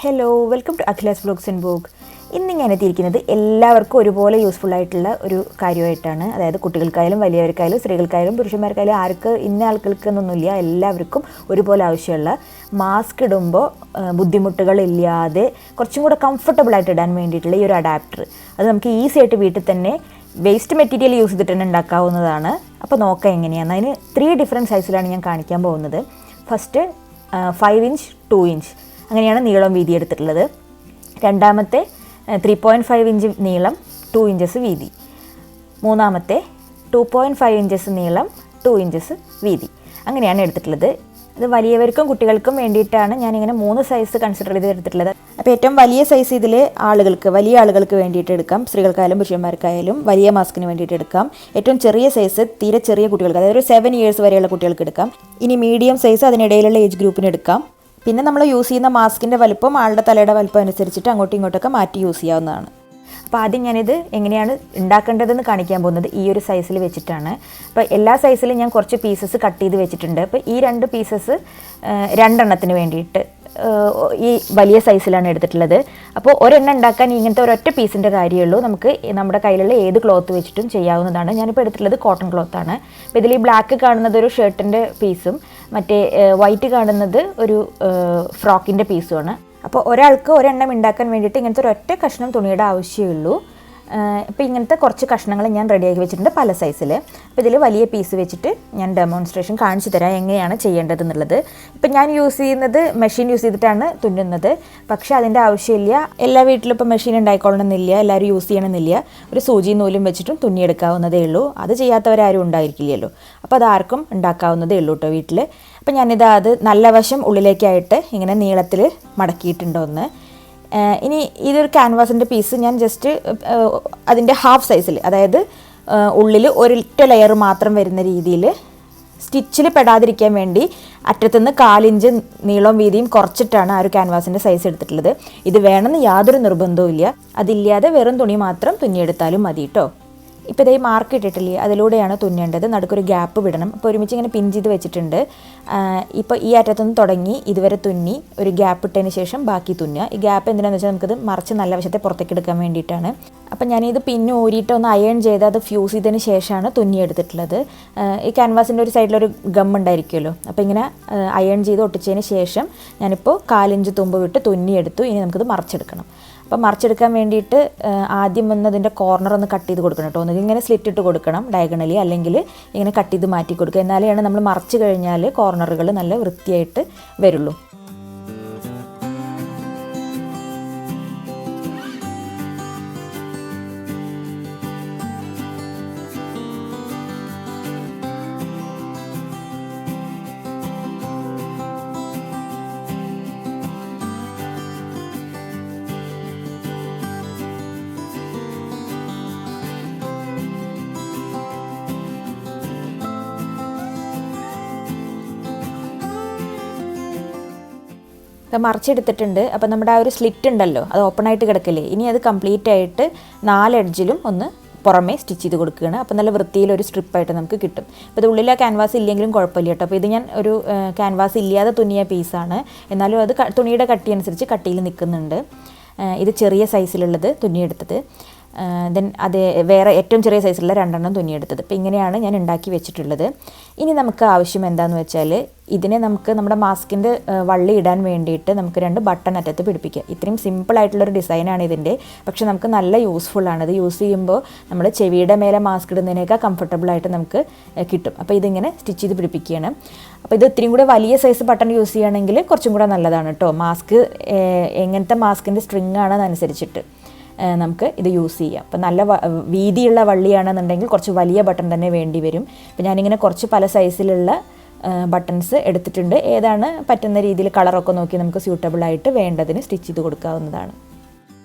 Hello welcome to Akhila's vlogs and book. ഇന്ന് ഞാൻ എത്തിയിരിക്കുന്നത് എല്ലാവർക്കും ഒരുപോലെ യൂസ്ഫുൾ ആയിട്ടുള്ള ഒരു കാര്യമായിട്ടാണ്. അതായത് കുട്ടികൾക്കായാലും വലിയവർക്കായാലും സ്ത്രീകൾക്കായാലും പുരുഷന്മാർക്കായാലും ആർക്ക് ഇന്ന ആൾക്കാർക്കൊന്നൊന്നുമില്ല, എല്ലാവർക്കും ഒരുപോലെ ആവശ്യമുള്ള മാസ്ക് ഇടുമ്പോൾ ബുദ്ധിമുട്ടുകളില്ലാതെ കുറച്ചും കൂടെ കംഫർട്ടബിളായിട്ട് ഇടാൻ വേണ്ടിയിട്ടുള്ള ഈ ഒരു അഡാപ്റ്റർ. അത് നമുക്ക് ഈസി ആയിട്ട് വീട്ടിൽ തന്നെ വേസ്റ്റ് മെറ്റീരിയൽ യൂസ് ചെയ്തിട്ട് തന്നെ ഉണ്ടാക്കാവുന്നതാണ്. അപ്പോൾ നോക്കാം എങ്ങനെയാണ്. അതിന് 3 ഡിഫറെൻറ്റ് സൈസിലാണ് ഞാൻ കാണിക്കാൻ പോകുന്നത്. ഫസ്റ്റ് 5 ഇഞ്ച് 2 ഇഞ്ച് അങ്ങനെയാണ് നീളം വീതി എടുത്തിട്ടുള്ളത്. രണ്ടാമത്തെ 3.5 ഇഞ്ച് നീളം 2 ഇഞ്ചസ് വീതി. മൂന്നാമത്തെ 2.5 ഇഞ്ചസ് നീളം 2 ഇഞ്ചസ് വീതി. അങ്ങനെയാണ് എടുത്തിട്ടുള്ളത്. ഇത് വലിയവർക്കും കുട്ടികൾക്കും വേണ്ടിയിട്ടാണ് ഞാനിങ്ങനെ 3 സൈസ് കൺസിഡർ ചെയ്ത് എടുത്തിട്ടുള്ളത്. അപ്പോൾ ഏറ്റവും വലിയ സൈസ് ഇതിൽ വലിയ ആളുകൾക്ക് വേണ്ടിയിട്ട് എടുക്കാം. സ്ത്രീകൾക്കായാലും പുരുഷന്മാർക്കായാലും വലിയ മാസ്കിന് വേണ്ടിയിട്ട് എടുക്കാം. ഏറ്റവും ചെറിയ സൈസ് തീരെ ചെറിയ കുട്ടികൾക്ക്, അതായത് ഒരു 7 ഇയേഴ്സ് വരെയുള്ള കുട്ടികൾക്ക് എടുക്കാം. ഇനി മീഡിയം സൈസ് അതിനിടയിലുള്ള ഏജ് ഗ്രൂപ്പിന് എടുക്കാം. പിന്നെ നമ്മൾ യൂസ് ചെയ്യുന്ന മാസ്കിൻ്റെ വലുപ്പം ആളുടെ തലയുടെ വലുപ്പം അനുസരിച്ചിട്ട് അങ്ങോട്ടും ഇങ്ങോട്ടൊക്കെ മാറ്റി യൂസ് ചെയ്യാവുന്നതാണ്. അപ്പോൾ ആദ്യം ഞാനിത് എങ്ങനെയാണ് ഉണ്ടാക്കേണ്ടതെന്ന് കാണിക്കാൻ പോകുന്നത് ഈ ഒരു സൈസിൽ വെച്ചിട്ടാണ്. അപ്പോൾ എല്ലാ സൈസിലും ഞാൻ കുറച്ച് പീസസ് കട്ട് ചെയ്ത് വെച്ചിട്ടുണ്ട്. അപ്പോൾ ഈ 2 പീസസ് 2 എണ്ണത്തിന് വേണ്ടിയിട്ട് ഈ വലിയ സൈസിലാണ് എടുത്തിട്ടുള്ളത്. അപ്പോൾ ഒരെണ്ണം ഉണ്ടാക്കാൻ ഇങ്ങനത്തെ ഒരൊറ്റ പീസിൻ്റെ കാര്യമുള്ളൂ. നമുക്ക് നമ്മുടെ കയ്യിലുള്ള ഏത് ക്ലോത്ത് വെച്ചിട്ടും ചെയ്യാവുന്നതാണ്. ഞാനിപ്പോൾ എടുത്തിട്ടുള്ളത് കോട്ടൺ ക്ലോത്താണ്. അപ്പോൾ ഇതിൽ ഈ ബ്ലാക്ക് കാണുന്നത് ഒരു ഷർട്ടിൻ്റെ പീസും മറ്റേ വൈറ്റ് കാണുന്നത് ഒരു ഫ്രോക്കിൻ്റെ പീസുമാണ്. അപ്പോൾ ഒരാൾക്ക് ഒരെണ്ണം ഉണ്ടാക്കാൻ വേണ്ടിയിട്ട് ഇങ്ങനത്തെ ഒരൊറ്റ കഷ്ണം തുണിയുടെ ആവശ്യമുള്ളൂ. ഇപ്പോൾ ഇങ്ങനത്തെ കുറച്ച് കഷ്ണങ്ങൾ ഞാൻ റെഡിയാക്കി വെച്ചിട്ടുണ്ട് പല സൈസിൽ. അപ്പോൾ ഇതിൽ വലിയ പീസ് വെച്ചിട്ട് ഞാൻ ഡെമോൺസ്ട്രേഷൻ കാണിച്ചു തരാം എങ്ങനെയാണ് ചെയ്യേണ്ടതെന്നുള്ളത്. ഇപ്പം ഞാൻ യൂസ് ചെയ്യുന്നത് മെഷീൻ യൂസ് ചെയ്തിട്ടാണ് തുന്നുന്നത്. പക്ഷേ അതിൻ്റെ ആവശ്യമില്ല. എല്ലാ വീട്ടിലും ഇപ്പോൾ മെഷീൻ ഉണ്ടായിക്കൊള്ളണമെന്നില്ല, എല്ലാവരും യൂസ് ചെയ്യണമെന്നില്ല. ഒരു സൂചി നൂലും വെച്ചിട്ടും തുന്നിയെടുക്കാവുന്നതേ ഉള്ളൂ. അത് ചെയ്യാത്തവരാരും ഉണ്ടായിരിക്കില്ലല്ലോ. അപ്പോൾ അതാർക്കും ഉണ്ടാക്കാവുന്നതേ ഉള്ളൂ കേട്ടോ വീട്ടിൽ. അപ്പോൾ അത് നല്ല വശം ഉള്ളിലേക്കായിട്ട് ഇങ്ങനെ നീളത്തിൽ മടക്കിയിട്ടുണ്ടോ ഒന്ന്. ഇനി ഇതൊരു ക്യാൻവാസിൻ്റെ പീസ് ഞാൻ ജസ്റ്റ് അതിൻ്റെ ഹാഫ് സൈസിൽ, അതായത് ഉള്ളിൽ ഒരൊറ്റ ലെയർ മാത്രം വരുന്ന രീതിയിൽ സ്റ്റിച്ചിൽ പെടാതിരിക്കാൻ വേണ്ടി അറ്റത്തുനിന്ന് 4 ഇഞ്ച് നീളവും വീതിയും കുറച്ചിട്ടാണ് ആ ഒരു ക്യാൻവാസിൻ്റെ സൈസ് എടുത്തിട്ടുള്ളത്. ഇത് വേണമെന്ന് യാതൊരു നിർബന്ധവും ഇല്ല. അതില്ലാതെ വെറും തുണി മാത്രം തുന്നിയെടുത്താലും മതി കേട്ടോ. ഇപ്പോൾ ഇതേ മാർക്ക് ഇട്ടിട്ടില്ലേ, അതിലൂടെയാണ് തുന്നേണ്ടത്. നടുക്കൊരു ഗ്യാപ്പ് വിടണം. അപ്പോൾ ഒരുമിച്ച് ഇങ്ങനെ പിൻ ചെയ്ത് വെച്ചിട്ടുണ്ട്. ഇപ്പോൾ ഈ അറ്റത്തുനിന്ന് തുടങ്ങി ഇതുവരെ തുന്നി ഒരു ഗ്യാപ്പ് ഇട്ടതിന് ശേഷം ബാക്കി തുന്നുക. ഈ ഗ്യാപ്പ് എന്തിനാണെന്ന് വെച്ചാൽ നമുക്കത് മറിച്ച് നല്ല വശത്തെ പുറത്തേക്ക് എടുക്കാൻ വേണ്ടിയിട്ടാണ്. അപ്പോൾ ഞാനിത് പിന്നെ ഊരിയിട്ട് ഒന്ന് അയൺ ചെയ്ത് അത് ഫ്യൂസ് ചെയ്തതിന് ശേഷമാണ് തുന്നിയെടുത്തിട്ടുള്ളത്. ഈ ക്യാൻവാസിൻ്റെ ഒരു സൈഡിലൊരു ഗം ഉണ്ടായിരിക്കുമല്ലോ. അപ്പോൾ ഇങ്ങനെ അയൺ ചെയ്ത് ഒട്ടിച്ചതിന് ശേഷം ഞാനിപ്പോൾ 4 ഇഞ്ച് തുമ്പ് വിട്ട് തുന്നിയെടുത്തു. ഇനി നമുക്കത് മറിച്ചെടുക്കണം. അപ്പോൾ മറിച്ചെടുക്കാൻ വേണ്ടിയിട്ട് ആദ്യം അതിൻ്റെ കോർണർ ഒന്ന് കട്ട് ചെയ്ത് കൊടുക്കണം കേട്ടോ. ഒന്നുകിൽ ഇങ്ങനെ സ്ലിറ്റ് ഇട്ട് കൊടുക്കണം ഡയഗണലി, അല്ലെങ്കിൽ ഇങ്ങനെ കട്ട് ചെയ്ത് മാറ്റി കൊടുക്കുക. എന്നാലാണ് നമ്മൾ മറിച്ച് കഴിഞ്ഞാൽ കോർണറുകൾ നല്ല വൃത്തിയായിട്ട് വരുള്ളൂ. മറിച്ചെടുത്തിട്ടുണ്ട്. അപ്പോൾ നമ്മുടെ ആ ഒരു സ്ലിറ്റ് ഉണ്ടല്ലോ, അത് ഓപ്പൺ ആയിട്ട് കിടക്കില്ലേ. ഇനി അത് കംപ്ലീറ്റ് ആയിട്ട് 4 എഡ്ജിലും ഒന്ന് പുറമേ സ്റ്റിച്ച് ചെയ്ത് കൊടുക്കുകയാണ്. അപ്പോൾ നല്ല വൃത്തിയിലൊരു സ്ട്രിപ്പായിട്ട് നമുക്ക് കിട്ടും. അപ്പോൾ ഇത് ഉള്ളിൽ ആ ക്യാൻവാസ് ഇല്ലെങ്കിലും കുഴപ്പമില്ല കേട്ടോ. അപ്പോൾ ഇത് ഞാൻ ഒരു ക്യാൻവാസ് ഇല്ലാതെ തുന്നിയ പീസാണ്. എന്നാലും അത് തുണിയുടെ കട്ടി അനുസരിച്ച് കട്ടിയിൽ നിൽക്കുന്നുണ്ട്. ഇത് ചെറിയ സൈസിലുള്ളത് തുന്നിയെടുത്തത്. ദെൻ അത് വേറെ ഏറ്റവും ചെറിയ സൈസിലുള്ള 2 എണ്ണം തുന്നിയെടുത്തത്. അപ്പോൾ ഇങ്ങനെയാണ് ഞാൻ ഉണ്ടാക്കി വെച്ചിട്ടുള്ളത്. ഇനി നമുക്ക് ആവശ്യം എന്താണെന്ന് വെച്ചാൽ ഇതിനെ നമുക്ക് നമ്മുടെ മാസ്കിൻ്റെ വള്ളി ഇടാൻ വേണ്ടിയിട്ട് നമുക്ക് 2 ബട്ടൺ അറ്റത്ത് പിടിപ്പിക്കുക. ഇത്രയും സിമ്പിളായിട്ടുള്ളൊരു ഡിസൈനാണ് ഇതിൻ്റെ. പക്ഷെ നമുക്ക് നല്ല യൂസ്ഫുള്ളാണ്. ഇത് യൂസ് ചെയ്യുമ്പോൾ നമ്മൾ ചെവിയുടെ മേലെ മാസ്ക് ഇടുന്നതിനേക്കാൾ കംഫർട്ടബിളായിട്ട് നമുക്ക് കിട്ടും. അപ്പോൾ ഇതിങ്ങനെ സ്റ്റിച്ച് ചെയ്ത് പിടിപ്പിക്കുകയാണ്. അപ്പോൾ ഇത് ഇത്രയും കൂടെ വലിയ സൈസ് ബട്ടൺ യൂസ് ചെയ്യുകയാണെങ്കിൽ കുറച്ചും കൂടെ നല്ലതാണ് കേട്ടോ. മാസ്ക് എങ്ങനത്തെ മാസ്കിൻ്റെ സ്ട്രിങ് ആണെന്നനുസരിച്ചിട്ട് നമുക്ക് ഇത് യൂസ് ചെയ്യാം. അപ്പോൾ നല്ല വീതിയുള്ള വള്ളിയാണെന്നുണ്ടെങ്കിൽ കുറച്ച് വലിയ ബട്ടൺ തന്നെ വേണ്ടി വരും. അപ്പോൾ ഞാനിങ്ങനെ കുറച്ച് പല സൈസിലുള്ള ബട്ടൺസ് എടുത്തിട്ടുണ്ട്. ഏതാണ് പറ്റുന്ന രീതിയിൽ കളറൊക്കെ നോക്കി നമുക്ക് സ്യൂട്ടബിളായിട്ട് വേണ്ടതിന് സ്റ്റിച്ച് ചെയ്ത് കൊടുക്കാവുന്നതാണ്.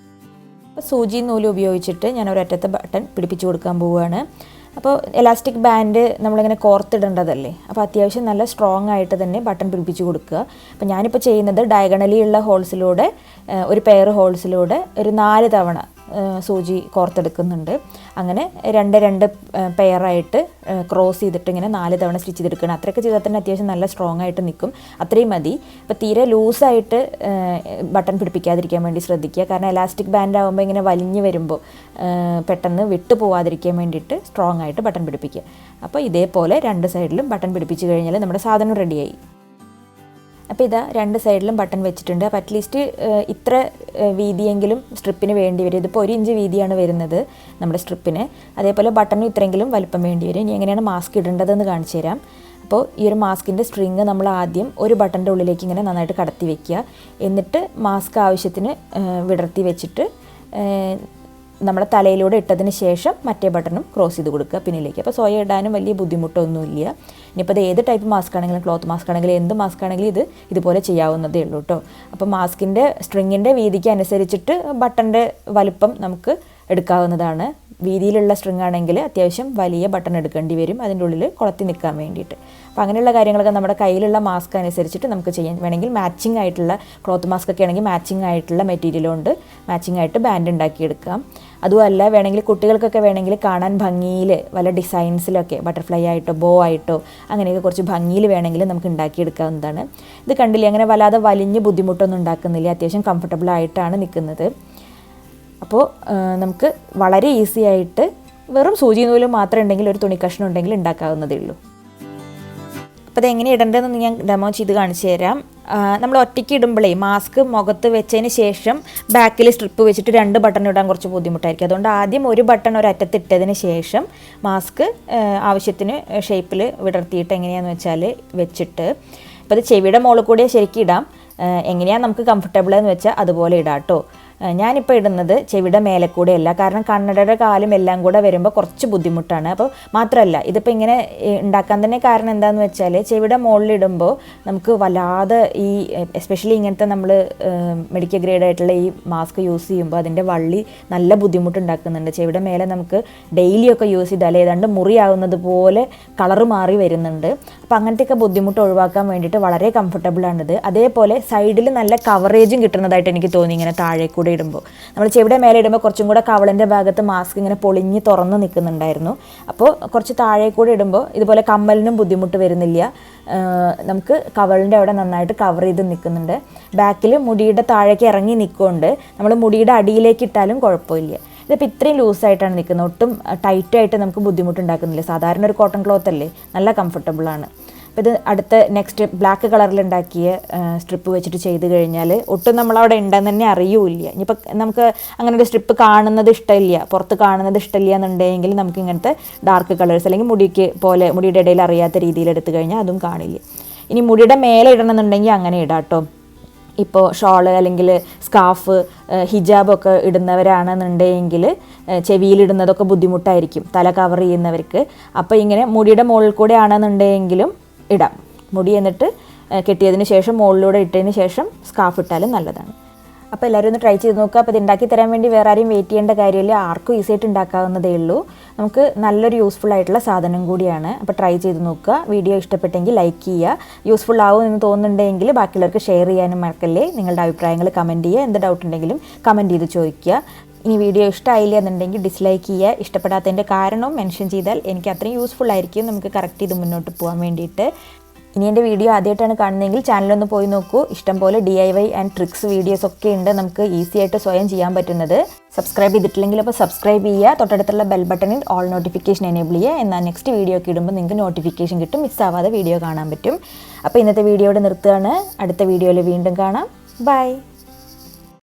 അപ്പോൾ സൂചി നൂല് ഉപയോഗിച്ചിട്ട് ഞാൻ ഒരറ്റത്തെ ബട്ടൺ പിടിപ്പിച്ച് കൊടുക്കാൻ പോവുകയാണ്. അപ്പോൾ എലാസ്റ്റിക് ബാൻഡ് നമ്മളിങ്ങനെ കോർത്തിടേണ്ടതല്ലേ. അപ്പോൾ അത്യാവശ്യം നല്ല സ്ട്രോങ് ആയിട്ട് തന്നെ ബട്ടൺ പിടിപ്പിച്ച് കൊടുക്കുക. അപ്പോൾ ഞാനിപ്പോൾ ചെയ്യുന്നത് ഡയഗണലി ഉള്ള ഹോൾസിലൂടെ ഒരു പെയർ ഹോൾസിലൂടെ ഒരു 4 തവണ സൂചി കോർത്തെടുക്കുന്നുണ്ട്. അങ്ങനെ രണ്ട് പെയറായിട്ട് ക്രോസ് ചെയ്തിട്ട് ഇങ്ങനെ 4 തവണ സ്റ്റിച്ച് ചെയ്തെടുക്കണം. അത്രയൊക്കെ ചെയ്താൽ തന്നെ അത്യാവശ്യം നല്ല സ്ട്രോങ് ആയിട്ട് നിൽക്കും. അത്രയും മതി. ഇപ്പോൾ തീരെ ലൂസായിട്ട് ബട്ടൺ പിടിപ്പിക്കാതിരിക്കാൻ വേണ്ടി ശ്രദ്ധിക്കുക. കാരണം എലാസ്റ്റിക് ബാൻഡ് ആകുമ്പോൾ ഇങ്ങനെ വലിഞ്ഞ് വരുമ്പോൾ പെട്ടെന്ന് വിട്ടു പോവാതിരിക്കാൻ വേണ്ടിയിട്ട് സ്ട്രോങ് ആയിട്ട് ബട്ടൺ പിടിപ്പിക്കുക. അപ്പോൾ ഇതേപോലെ 2 സൈഡിലും ബട്ടൺ പിടിപ്പിച്ച് കഴിഞ്ഞാൽ നമ്മുടെ സാധനം റെഡിയായി. അപ്പോൾ ഇതാ 2 സൈഡിലും ബട്ടൺ വെച്ചിട്ടുണ്ട്. അപ്പോൾ അറ്റ്ലീസ്റ്റ് ഇത്ര വീതിയെങ്കിലും സ്ട്രിപ്പിന് വേണ്ടി വരും. ഇതിപ്പോൾ 1 ഇഞ്ച് വീതിയാണ് വരുന്നത് നമ്മുടെ സ്ട്രിപ്പിന്. അതേപോലെ ബട്ടണും ഇത്രയെങ്കിലും വലിപ്പം വേണ്ടി വരും. ഇനി എങ്ങനെയാണ് മാസ്ക് ഇടേണ്ടതെന്ന് കാണിച്ചു തരാം. അപ്പോൾ ഈ ഒരു മാസ്കിൻ്റെ സ്ട്രിങ് നമ്മൾ ആദ്യം ഒരു ബട്ടൻ്റെ ഉള്ളിലേക്ക് ഇങ്ങനെ നന്നായിട്ട് കടത്തി വെക്കുക. എന്നിട്ട് മാസ്ക് ആവശ്യത്തിന് വിടർത്തി വെച്ചിട്ട് നമ്മുടെ തലയിലൂടെ ഇട്ടതിന് ശേഷം മറ്റേ ബട്ടണും ക്രോസ് ചെയ്ത് കൊടുക്കുക പിന്നിലേക്ക്. അപ്പോൾ സ്വയം ഇടാനും വലിയ ബുദ്ധിമുട്ടൊന്നുമില്ല. ഇനിയിപ്പോൾ ഇത് ഏത് ടൈപ്പ് മാസ്ക് ആണെങ്കിലും, ക്ലോത്ത് മാസ്ക് ആണെങ്കിലും, എന്ത് മാസ്ക് ആണെങ്കിലും ഇതുപോലെ ചെയ്യാവുന്നതേ ഉള്ളൂ കേട്ടോ. അപ്പോൾ മാസ്കിൻ്റെ സ്ട്രിങ്ങിൻ്റെ വീതിക്ക് അനുസരിച്ചിട്ട് ബട്ടൻ്റെ വലുപ്പം നമുക്ക് എടുക്കാവുന്നതാണ്. വീതിയിലുള്ള സ്ട്രിങ് ആണെങ്കിൽ അത്യാവശ്യം വലിയ ബട്ടൺ എടുക്കേണ്ടി വരും അതിൻ്റെ ഉള്ളിൽ കൊളത്തി നിൽക്കാൻ വേണ്ടിയിട്ട്. അപ്പോൾ അങ്ങനെയുള്ള കാര്യങ്ങളൊക്കെ നമ്മുടെ കയ്യിലുള്ള മാസ്ക് അനുസരിച്ചിട്ട് നമുക്ക് ചെയ്യാൻ വേണമെങ്കിൽ മാച്ചിങ് ആയിട്ടുള്ള ക്ലോത്ത് മാസ്ക് ഒക്കെ ആണെങ്കിൽ മാച്ചിങ് ആയിട്ടുള്ള മെറ്റീരിയൽ കൊണ്ട് മാച്ചിങ് ആയിട്ട് ബാൻഡ് ഉണ്ടാക്കിയെടുക്കാം. അതുമല്ല വേണമെങ്കിൽ കുട്ടികൾക്കൊക്കെ വേണമെങ്കിൽ കാണാൻ ഭംഗിയിൽ വല്ല ഡിസൈൻസിലൊക്കെ ബട്ടർഫ്ലൈ ആയിട്ടോ ബോ ആയിട്ടോ അങ്ങനെയൊക്കെ കുറച്ച് ഭംഗിയിൽ വേണമെങ്കിൽ നമുക്ക് ഉണ്ടാക്കിയെടുക്കാവുന്നതാണ്. ഇത് കണ്ടില്ലേ, അങ്ങനെ വല്ലാതെ വലിഞ്ഞ് ബുദ്ധിമുട്ടൊന്നും ഉണ്ടാക്കുന്നില്ല. അത്യാവശ്യം കംഫർട്ടബിൾ ആയിട്ടാണ് നിൽക്കുന്നത്. അപ്പോൾ നമുക്ക് വളരെ ഈസി ആയിട്ട് വെറും സൂചി നൂലും മാത്രം ഉണ്ടെങ്കിൽ ഒരു തുണി കഷ്ണം ഉണ്ടെങ്കിൽ ഉണ്ടാക്കാവുന്നതേ ഉള്ളൂ. അപ്പോൾ അതെങ്ങനെ ഇടേണ്ടതെന്ന് ഞാൻ ഡെമോ ചെയ്ത് കാണിച്ചു തരാം. നമ്മൾ ഒറ്റയ്ക്ക് ഇടുമ്പോഴേ മാസ്ക് മുഖത്ത് വെച്ചതിന് ശേഷം ബാക്കിൽ സ്ട്രിപ്പ് വെച്ചിട്ട് 2 ബട്ടൺ ഇടാൻ കുറച്ച് ബുദ്ധിമുട്ടായിരിക്കും. അതുകൊണ്ട് ആദ്യം ഒരു ബട്ടൺ ഒരറ്റത്തിട്ടതിന് ശേഷം മാസ്ക് ആവശ്യത്തിന് ഷേപ്പിൽ വിടർത്തിയിട്ട് എങ്ങനെയാണെന്ന് വെച്ചാൽ വെച്ചിട്ട്, ഇപ്പോൾ അത് ചെവിയുടെ മുകളിൽ കൂടെ ശരിക്കും ഇടാം. എങ്ങനെയാണ് നമുക്ക് കംഫർട്ടബിൾ എന്ന് വെച്ചാൽ അതുപോലെ ഇടാം കേട്ടോ. ഞാനിപ്പോൾ ഇടുന്നത് ചെവിയുടെ മേലെ കൂടെ അല്ല, കാരണം കണ്ണടയുടെ കാലും എല്ലാം കൂടെ വരുമ്പോൾ കുറച്ച് ബുദ്ധിമുട്ടാണ്. അപ്പോൾ മാത്രമല്ല ഇതിപ്പോൾ ഇങ്ങനെ ഉണ്ടാക്കാൻ തന്നെ കാരണം എന്താണെന്ന് വെച്ചാൽ ചെവിയുടെ മുകളിലിടുമ്പോൾ നമുക്ക് വല്ലാതെ ഈ എസ്പെഷ്യലി ഇങ്ങനത്തെ നമ്മൾ മെഡിക്കൽ ഗ്രേഡ് ആയിട്ടുള്ള ഈ മാസ്ക് യൂസ് ചെയ്യുമ്പോൾ അതിൻ്റെ വള്ളി നല്ല ബുദ്ധിമുട്ടുണ്ടാക്കുന്നുണ്ട്. ചെവിയുടെ മേലെ നമുക്ക് ഡെയിലിയൊക്കെ യൂസ് ചെയ്താൽ ഏതാണ്ട് മുറിയാവുന്നത് പോലെ കളറ് മാറി വരുന്നുണ്ട്. അപ്പോൾ അങ്ങനത്തെയൊക്കെ ബുദ്ധിമുട്ട് ഒഴിവാക്കാൻ വേണ്ടിയിട്ട് വളരെ കംഫർട്ടബിളാണിത്. അതേപോലെ സൈഡിൽ നല്ല കവറേജും കിട്ടുന്നതായിട്ട് എനിക്ക് തോന്നി ഇങ്ങനെ താഴെ കൂടെ ഇടുമ്പോൾ. നമ്മൾ ചെവിയുടെ മേലെ ഇടുമ്പോൾ കുറച്ചും കൂടെ കവളിൻ്റെ ഭാഗത്ത് മാസ്ക് ഇങ്ങനെ പൊളിഞ്ഞ് തുറന്ന് നിൽക്കുന്നുണ്ടായിരുന്നു. അപ്പോൾ കുറച്ച് താഴെ കൂടെ ഇടുമ്പോൾ ഇതുപോലെ കമ്മലിനും ബുദ്ധിമുട്ട് വരുന്നില്ല. നമുക്ക് കവളിൻ്റെ അവിടെ നന്നായിട്ട് കവർ ചെയ്ത് നിൽക്കുന്നുണ്ട്. ബാക്കിൽ മുടിയുടെ താഴേക്ക് ഇറങ്ങി നിൽക്കുന്നുണ്ട്. നമ്മൾ മുടിയുടെ അടിയിലേക്ക് ഇട്ടാലും കുഴപ്പമില്ല. ഇതിപ്പോൾ ഇത്രയും ലൂസായിട്ടാണ് നിൽക്കുന്നത്. ഒട്ടും ടൈറ്റായിട്ട് നമുക്ക് ബുദ്ധിമുട്ടുണ്ടാക്കുന്നില്ല. സാധാരണ ഒരു കോട്ടൺ ക്ലോത്ത് അല്ലേ, നല്ല കംഫർട്ടബിളാണ്. അപ്പോൾ ഇത് അടുത്ത നെക്സ്റ്റ് ബ്ലാക്ക് കളറിലുണ്ടാക്കിയ സ്ട്രിപ്പ് വെച്ചിട്ട് ചെയ്ത് കഴിഞ്ഞാൽ ഒട്ടും നമ്മളവിടെ ഉണ്ടെന്ന് തന്നെ അറിയൂല്ല. ഇനിയിപ്പോൾ നമുക്ക് അങ്ങനെ ഒരു സ്ട്രിപ്പ് കാണുന്നത് ഇഷ്ടമില്ല, പുറത്ത് കാണുന്നത് ഇഷ്ടമില്ല എന്നുണ്ടെങ്കിൽ നമുക്ക് ഇങ്ങനത്തെ ഡാർക്ക് കളേഴ്സ് അല്ലെങ്കിൽ മുടിയുടെ ഇടയിൽ അറിയാത്ത രീതിയിൽ എടുത്തു കഴിഞ്ഞാൽ അതും കാണില്ല. ഇനി മുടിയുടെ മേലെ ഇടണമെന്നുണ്ടെങ്കിൽ അങ്ങനെ ഇടാം കേട്ടോ. ഇപ്പോൾ ഷോള് അല്ലെങ്കിൽ സ്കാർഫ് ഹിജാബൊക്കെ ഇടുന്നവരാണെന്നുണ്ടെങ്കിൽ ചെവിയിലിടുന്നതൊക്കെ ബുദ്ധിമുട്ടായിരിക്കും തല കവർ ചെയ്യുന്നവർക്ക്. അപ്പോൾ ഇങ്ങനെ മുടിയുടെ മുകളിൽ കൂടെ ആണെന്നുണ്ടെങ്കിലും ഇടാം. മുടി എന്നിട്ട് കെട്ടിയതിന് ശേഷം മുകളിലൂടെ ഇട്ടതിന് ശേഷം സ്കാർഫ് ഇട്ടാലും നല്ലതാണ്. അപ്പോൾ എല്ലാവരും ഒന്ന് ട്രൈ ചെയ്ത് നോക്കുക. അപ്പോൾ ഇത് ഉണ്ടാക്കി തരാൻ വേണ്ടി വേറെ ആരെയും വെയിറ്റ് ചെയ്യേണ്ട കാര്യമില്ല. ആർക്കും ഈസിയായിട്ട് ഉണ്ടാക്കാവുന്നതേ ഉള്ളൂ. നമുക്ക് നല്ലൊരു യൂസ്ഫുൾ ആയിട്ടുള്ള സാധനം കൂടിയാണ്. അപ്പോൾ ട്രൈ ചെയ്ത് നോക്കുക. വീഡിയോ ഇഷ്ടപ്പെട്ടെങ്കിൽ ലൈക്ക് ചെയ്യുക. യൂസ്ഫുൾ ആവും എന്ന് തോന്നുന്നുണ്ടെങ്കിൽ ബാക്കിയുള്ളവർക്ക് ഷെയർ ചെയ്യാനും മറക്കല്ലേ. നിങ്ങളുടെ അഭിപ്രായങ്ങൾ കമൻറ്റ് ചെയ്യുക. എന്ത് ഡൗട്ട് ഉണ്ടെങ്കിലും കമൻറ്റ് ചെയ്ത് ചോദിക്കുക. ഇനി വീഡിയോ ഇഷ്ടമായില്ല എന്നുണ്ടെങ്കിൽ ഡിസ്ലൈക്ക് ചെയ്യുക. ഇഷ്ടപ്പെടാത്തതിൻ്റെ കാരണവും മെൻഷൻ ചെയ്താൽ എനിക്ക് അത്രയും യൂസ്ഫുൾ ആയിരിക്കും നമുക്ക് കറക്റ്റ് ചെയ്ത് മുന്നോട്ട് പോകാൻ വേണ്ടിയിട്ട്. ഇനി എൻ്റെ വീഡിയോ ആദ്യമായിട്ടാണ് കാണുന്നതെങ്കിൽ ചാനലൊന്ന് പോയി നോക്കൂ. ഇഷ്ടംപോലെ DIY ആൻഡ് ട്രിക്സ് വീഡിയോസ് ഒക്കെ ഉണ്ട് നമുക്ക് ഈസി ആയിട്ട് സ്വയം ചെയ്യാൻ പറ്റുന്നത്. സബ്സ്ക്രൈബ് ചെയ്തിട്ടില്ലെങ്കിൽ അപ്പോൾ സബ്സ്ക്രൈബ് ചെയ്യുക. തൊട്ടടുത്തുള്ള ബെൽ ബട്ടണിൽ ഓൾ നോട്ടിഫിക്കേഷൻ എനേബിൾ ചെയ്യുക. എന്നാൽ നെക്സ്റ്റ് വീഡിയോ ഒക്കെ ഇടുമ്പോൾ നിങ്ങൾക്ക് നോട്ടിഫിക്കേഷൻ കിട്ടും. മിസ്സാവാതെ വീഡിയോ കാണാൻ പറ്റും. അപ്പോൾ ഇന്നത്തെ വീഡിയോയോട് നിർത്തുകയാണ്. അടുത്ത വീഡിയോയിൽ വീണ്ടും കാണാം. ബൈ.